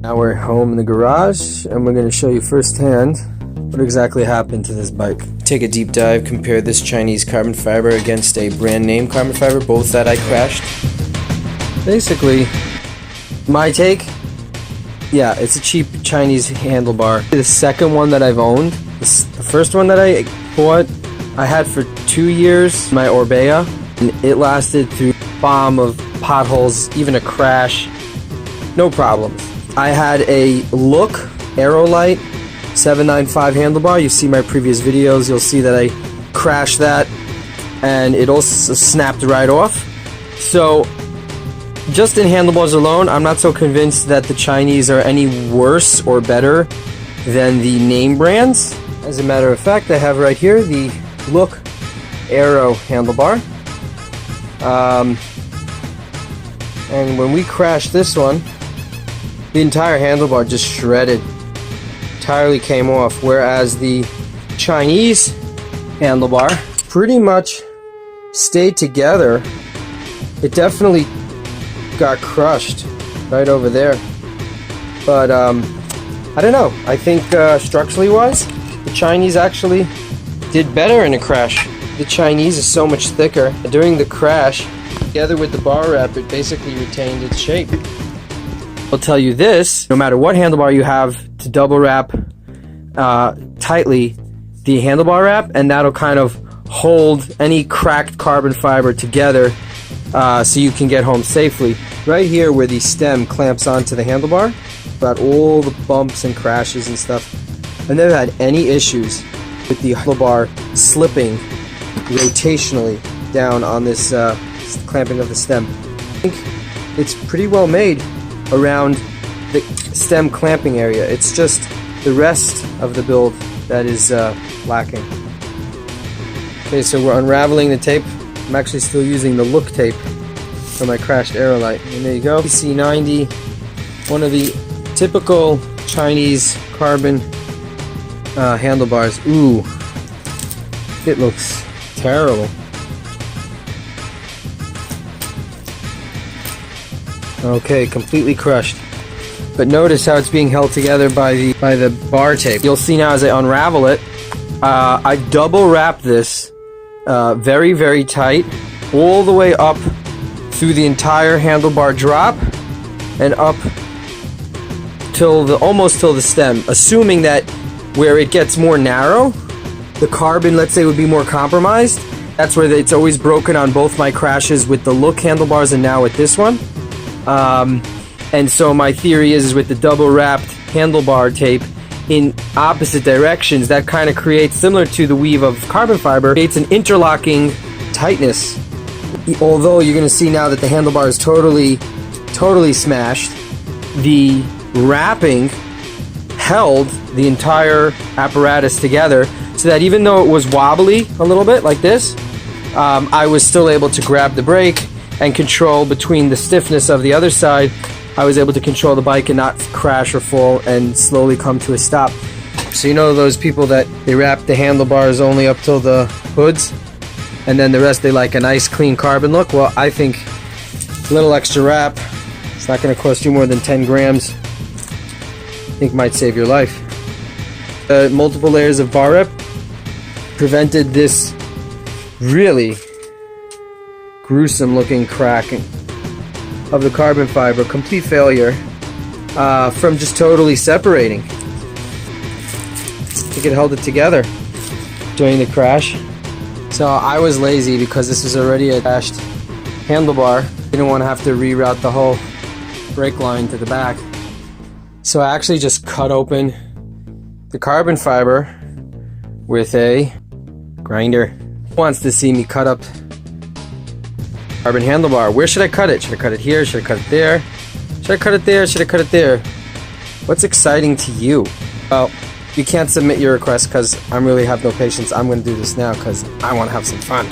Now we're home in the garage, and we're going to show you firsthand what exactly happened to this bike. Take a deep dive, compare this Chinese carbon fiber against a brand name carbon fiber, both that I crashed. Basically, my take, yeah, it's a cheap Chinese handlebar. The second one that I've owned, the first one that I bought, I had for 2 years, my Orbea, and it lasted through a bomb of potholes, even a crash, no problems. I had a Look Aerolite 795 handlebar. You see my previous videos, you'll see that I crashed that and it also snapped right off. So just in handlebars alone, I'm not so convinced that the Chinese are any worse or better than the name brands. As a matter of fact, I have right here the Look Aero handlebar. And when we crashed this one, the entire handlebar just shredded, entirely came off, whereas the Chinese handlebar pretty much stayed together. It definitely got crushed right over there, but I don't know, I think structurally wise, the Chinese actually did better in a crash. The Chinese is so much thicker. During the crash, together with the bar wrap, it basically retained its shape. I'll tell you this, no matter what handlebar you have, to double wrap tightly the handlebar wrap, and that'll kind of hold any cracked carbon fiber together so you can get home safely. Right here where the stem clamps onto the handlebar, about all the bumps and crashes and stuff, I've never had any issues with the handlebar slipping rotationally down on this clamping of the stem. I think it's pretty well made around the stem clamping area. It's just the rest of the build that is lacking. Okay, so we're unraveling the tape. I'm actually still using the Look tape for my crashed Aerolite. And there you go, PC90, one of the typical Chinese carbon handlebars. Ooh, it looks terrible. Okay, completely crushed. But notice how it's being held together by the bar tape. You'll see now as I unravel it, I double wrap this very, very tight, all the way up through the entire handlebar drop and up till almost till the stem, assuming that where it gets more narrow, the carbon, let's say, would be more compromised. That's where it's always broken on both my crashes with the Look handlebars and now with this one. And so my theory is with the double wrapped handlebar tape in opposite directions, that kind of creates, similar to the weave of carbon fiber, creates an interlocking tightness. Although you're going to see now that the handlebar is totally smashed, the wrapping held the entire apparatus together so that even though it was wobbly a little bit like this, I was still able to grab the brake and control between the stiffness of the other side. I was able to control the bike and not crash or fall and slowly come to a stop. So you know those people that they wrap the handlebars only up till the hoods and then the rest they like a nice clean carbon look? Well, I think a little extra wrap, it's not going to cost you more than 10 grams, I think might save your life. Multiple layers of bar wrap prevented this really gruesome looking cracking of the carbon fiber, complete failure from just totally separating. I think it held it together during the crash. So I was lazy because this was already a crashed handlebar. Didn't want to have to reroute the whole brake line to the back. So I actually just cut open the carbon fiber with a grinder. Who wants to see me cut up carbon handlebar? Where should I cut it? Should I cut it here? Should I cut it there? Should I cut it there? Should I cut it there? What's exciting to you? Well, you can't submit your request because I really have no patience. I'm going to do this now because I want to have some fun.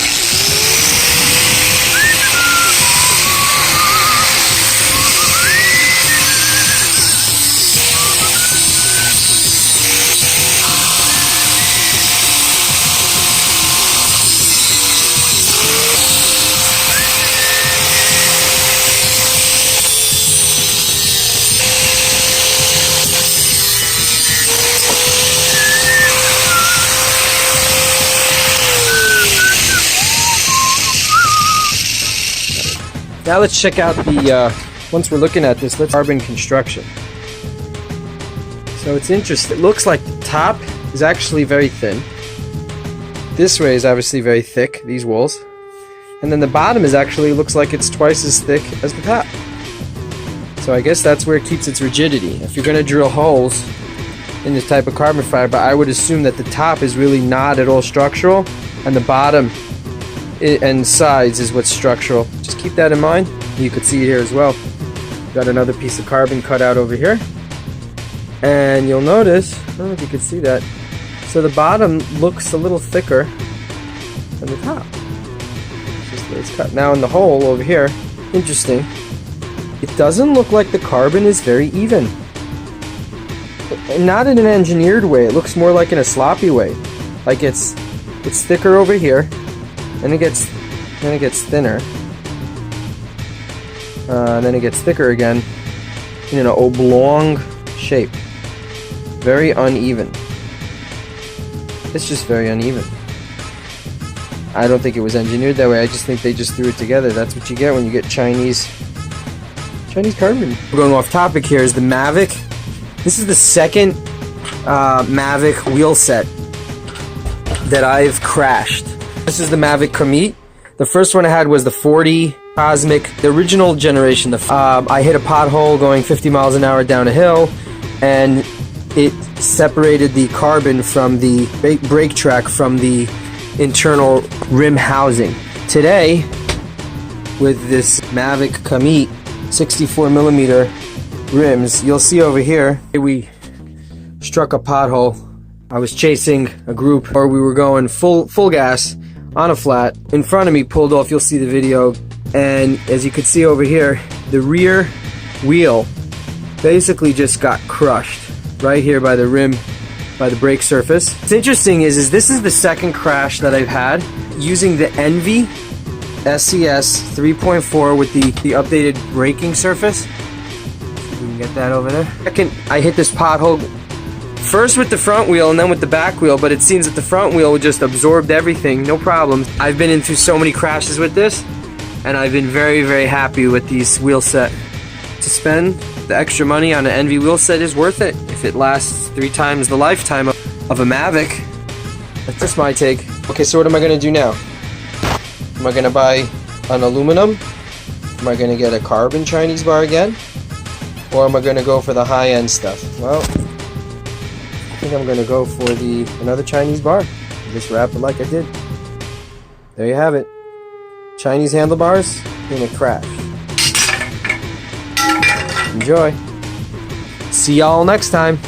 Now let's check out the, once we're looking at this, let's carbon construction. So it's interesting. It looks like the top is actually very thin. This way is obviously very thick, these walls. And then the bottom is actually, looks like it's twice as thick as the top. So I guess that's where it keeps its rigidity. If you're going to drill holes in this type of carbon fiber, I would assume that the top is really not at all structural, and the bottom and sides is what's structural. Just keep that in mind. You could see it here as well. Got another piece of carbon cut out over here. And you'll notice, I don't know if you can see that, so the bottom looks a little thicker than the top. Just the way it's cut. Now in the hole over here, interesting, it doesn't look like the carbon is very even. Not in an engineered way, it looks more like in a sloppy way. Like it's thicker over here, and then it gets thinner. And then it gets thicker again in an oblong shape. Very uneven. It's just very uneven. I don't think it was engineered that way. I just think they just threw it together. That's what you get when you get Chinese carbon. Going off topic here is the Mavic. This is the second Mavic wheel set that I've crashed. This is the Mavic Comet. The first one I had was the 40 Cosmic, the original generation. I hit a pothole going 50 miles an hour down a hill, and it separated the carbon from the brake track from the internal rim housing. Today, with this Mavic Comet 64mm rims, you'll see over here, we struck a pothole. I was chasing a group, or we were going full gas on a flat. In front of me, pulled off, you'll see the video, and as you can see over here, the rear wheel basically just got crushed right here by the rim, by the brake surface. What's interesting is this is the second crash that I've had using the Enve SCS 3.4 with the updated braking surface. See if we can get that over there. I hit this pothole first with the front wheel and then with the back wheel, but it seems that the front wheel just absorbed everything, no problems. I've been into so many crashes with this, and I've been very, very happy with these wheel set. To spend the extra money on an Enve wheel set is worth it if it lasts 3 times the lifetime of a Mavic. That's just my take. Okay, so what am I going to do now? Am I going to buy an aluminum? Am I going to get a carbon Chinese bar again? Or am I going to go for the high-end stuff? Well, I think I'm going to go for another Chinese bar. Just wrap it like I did. There you have it. Chinese handlebars in a crash. Enjoy. See y'all next time.